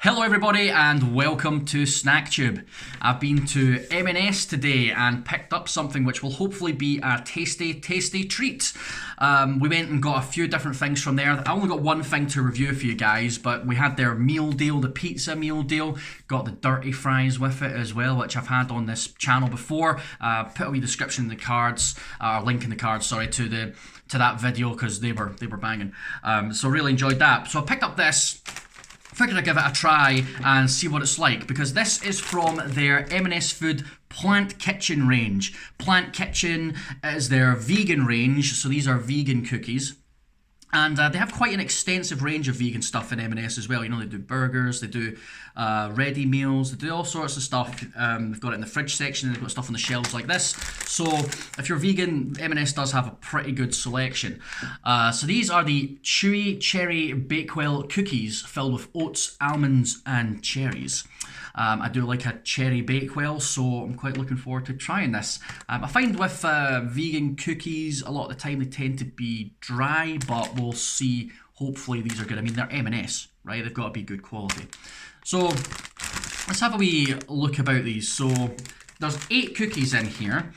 Hello everybody and welcome to SnackTube. I've been to M&S today and picked up something which will hopefully be a tasty treat. We went and got a few different things from there. I only got one thing to review for you guys, but we had their meal deal, the pizza meal deal. Got the dirty fries with it as well, which I've had on this channel before. Put a wee description in the cards, link in the cards, sorry, to that video because they were banging. So really enjoyed that. So I picked up this. Figured I'd give it a try and see what it's like, because this is from their M&S Food Plant Kitchen range. Plant Kitchen is their vegan range, so these are vegan cookies. And they have quite an extensive range of vegan stuff in M&S as well. You know, they do burgers, they do ready meals, they do all sorts of stuff. They've got it in the fridge section, and they've got stuff on the shelves like this. So if you're vegan, M&S does have a pretty good selection. So these are the Chewy Cherry Bakewell cookies filled with oats, almonds and cherries. I do like a cherry Bakewell, so I'm quite looking forward to trying this. I find with vegan cookies, a lot of the time they tend to be dry, but we'll see. Hopefully these are good. I mean, they're M&S, right? They've got to be good quality. So let's have a wee look about these. So there's 8 cookies in here.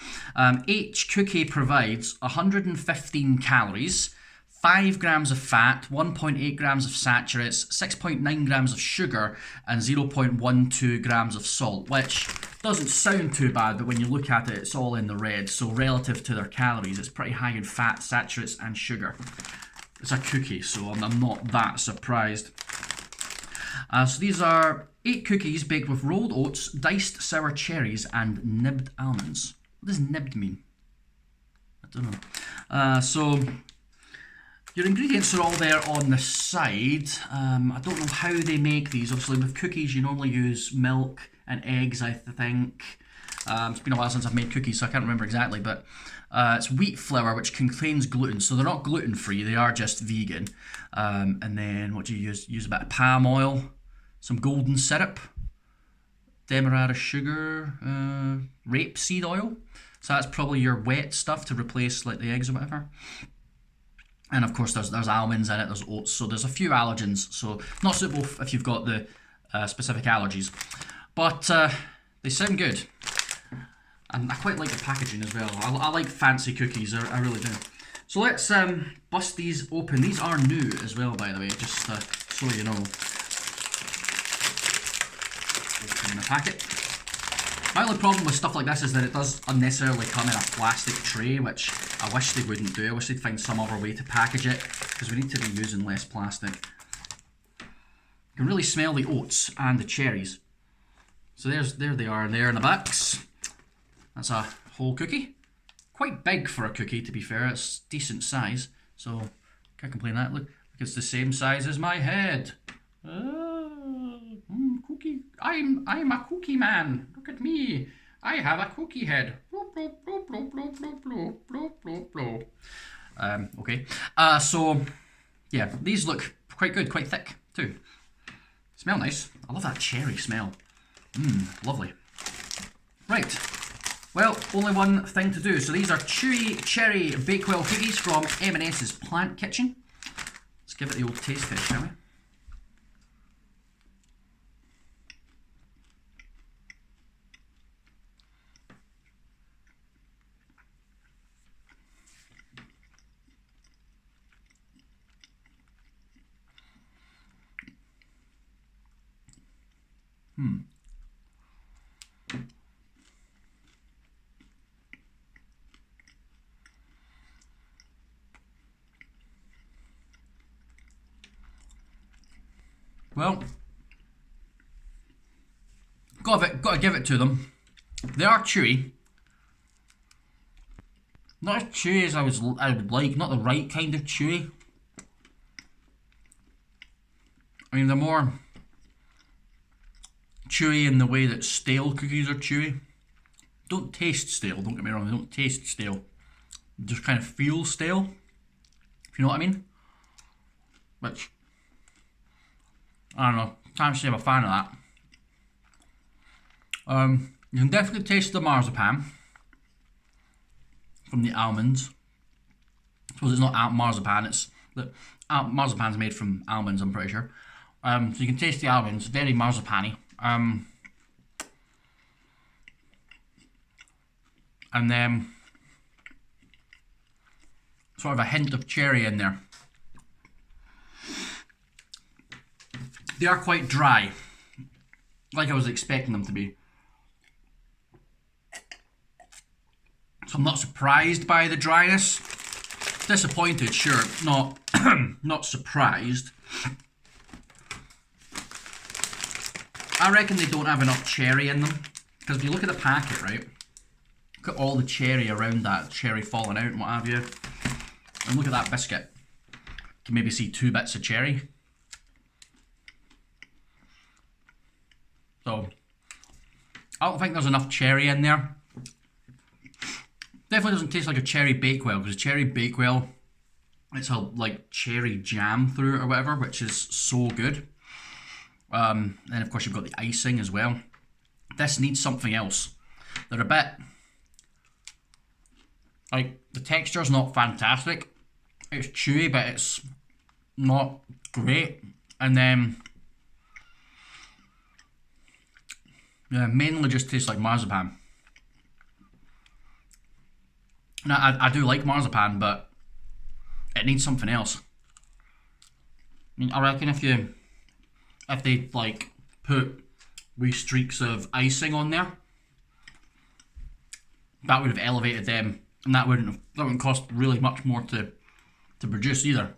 Each cookie provides 115 calories, 5 grams of fat, 1.8 grams of saturates, 6.9 grams of sugar, and 0.12 grams of salt, which doesn't sound too bad, but when you look at it, it's all in the red. So relative to their calories, it's pretty high in fat, saturates, and sugar. It's a cookie, so I'm not that surprised. So these are 8 cookies baked with rolled oats, diced sour cherries, and nibbed almonds. What does nibbed mean? I don't know. So your ingredients are all there on the side. I don't know how they make these. Obviously with cookies you normally use milk and eggs, I think. It's been a while since I've made cookies, so I can't remember exactly, but it's wheat flour which contains gluten, so they're not gluten free, they are just vegan. And then what do you use? Use a bit of palm oil, some golden syrup, demerara sugar, rapeseed oil. So that's probably your wet stuff to replace like the eggs or whatever. And of course there's almonds in it, there's oats, so there's a few allergens, so not suitable if you've got the specific allergies. But they sound good. And I quite like the packaging as well. I like fancy cookies, I really do. So let's bust these open. These are new as well, by the way, just so you know. Open the packet. My only problem with stuff like this is that it does unnecessarily come in a plastic tray, which I wish they wouldn't do. I wish they'd find some other way to package it, because we need to be using less plastic. You can really smell the oats and the cherries. So there they are there in the box. That's a whole cookie. Quite big for a cookie, to be fair. It's decent size, so can't complain that. Look, it's the same size as my head. Cookie. I'm a cookie man. Look at me. I have a cookie head. Okay. So yeah, these look quite good, quite thick too. Smell nice. I love that cherry smell. Lovely. Right. Well, only one thing to do. So these are Chewy Cherry Bakewell cookies from M&S's Plant Kitchen. Let's give it the old taste test, shall we? Well, got to give it to them. They are chewy. Not as chewy as I would like. Not the right kind of chewy. I mean, they're more chewy in the way that stale cookies are chewy. Don't taste stale. Don't get me wrong. They don't taste stale. They just kind of feel stale. If you know what I mean. Which, I don't know, can't say I'm a fan of that. You can definitely taste the marzipan from the almonds. I suppose it's not marzipan, it's the marzipan's made from almonds, I'm pretty sure. So you can taste the almonds, very marzipan-y. And then sort of a hint of cherry in there. They are quite dry, like I was expecting them to be. So I'm not surprised by the dryness. Disappointed, sure, not not surprised. I reckon they don't have enough cherry in them, because if you look at the packet, right, look at all the cherry around that, cherry falling out and what have you, and look at that biscuit. You can maybe see 2 bits of cherry. So I don't think there's enough cherry in there. Definitely doesn't taste like a cherry Bakewell, because cherry Bakewell, it's a like cherry jam through it or whatever, which is so good. And of course you've got the icing as well. This needs something else. They're a bit like, the texture's not fantastic. It's chewy, but it's not great. And then yeah, mainly just tastes like marzipan. Now, I do like marzipan, but it needs something else. I mean, I reckon if they like put wee streaks of icing on there, that would have elevated them, and that wouldn't cost really much more to produce either.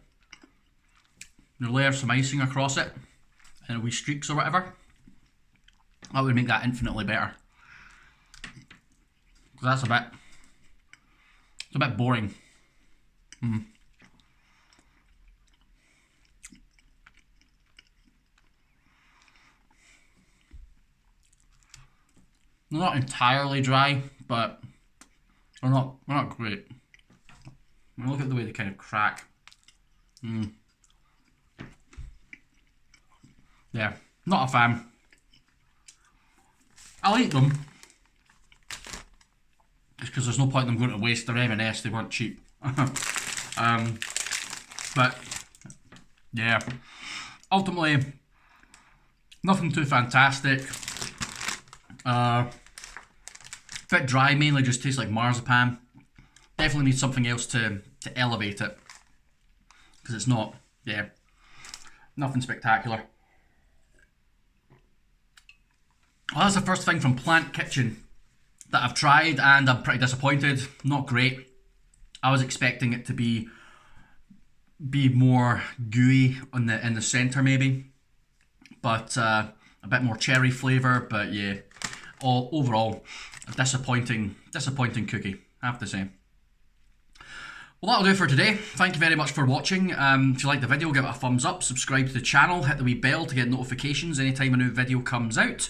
You layer some icing across it, and wee streaks or whatever. That would make that infinitely better. Because that's it's a bit boring. They're not entirely dry, but they're not great. I mean, look at the way they kind of crack. Yeah, not a fan. I'll eat them, just because there's no point in them going to waste their M&S. They weren't cheap. But yeah, ultimately nothing too fantastic. Bit dry, mainly just tastes like marzipan. Definitely need something else to elevate it, because it's not, yeah, nothing spectacular. Well, that's the first thing from Plant Kitchen that I've tried, and I'm pretty disappointed. Not great. I was expecting it to be more gooey in the centre maybe, but a bit more cherry flavour. But yeah, overall a disappointing cookie, I have to say. Well, that'll do it for today. Thank you very much for watching. If you like the video, give it a thumbs up, subscribe to the channel, hit the wee bell to get notifications anytime a new video comes out,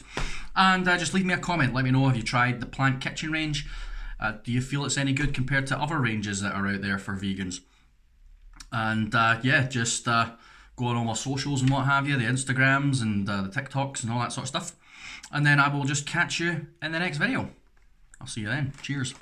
and just leave me a comment. Let me know if you tried the Plant Kitchen range. Do you feel it's any good compared to other ranges that are out there for vegans? And yeah, just go on all my socials and what have you, the Instagrams and the TikToks and all that sort of stuff. And then I will just catch you in the next video. I'll see you then. Cheers.